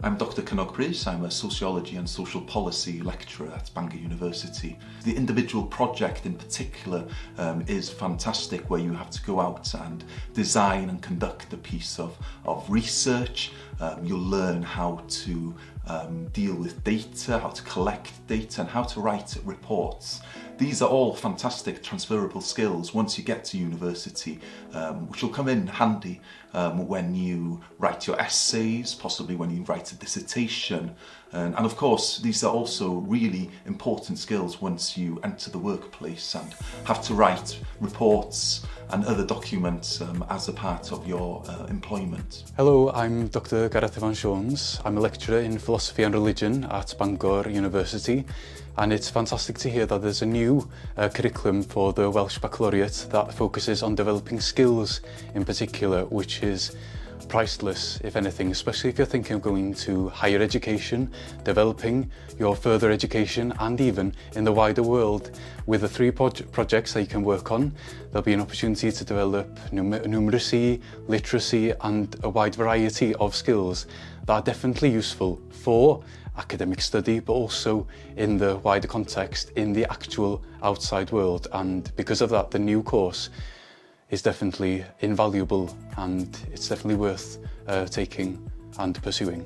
I'm Dr. Canog Brys. I'm a sociology and social policy lecturer at Bangor University. The individual project in particular is fantastic, where you have to go out and design and conduct a piece of research. You'll learn how to deal with data, how to collect data, and how to write reports. These are all fantastic transferable skills once you get to university, which will come in handy when you write your essays, possibly when you write a dissertation. And of course, these are also really important skills once you enter the workplace and have to write reports and other documents as a part of your employment. Hello, I'm Dr. Gareth Evans-Jones. I'm a lecturer in philosophy and religion at Bangor University, and it's fantastic to hear that there's a new curriculum for the Welsh Baccalaureate that focuses on developing skills in particular, which is priceless, if anything, especially if you're thinking of going to higher education, developing your further education, and even in the wider world. With the three projects that you can work on, there'll be an opportunity to develop numeracy, literacy, and a wide variety of skills that are definitely useful for academic study, but also in the wider context in the actual outside world. And because of that, the new course is definitely invaluable, and it's definitely worth taking and pursuing.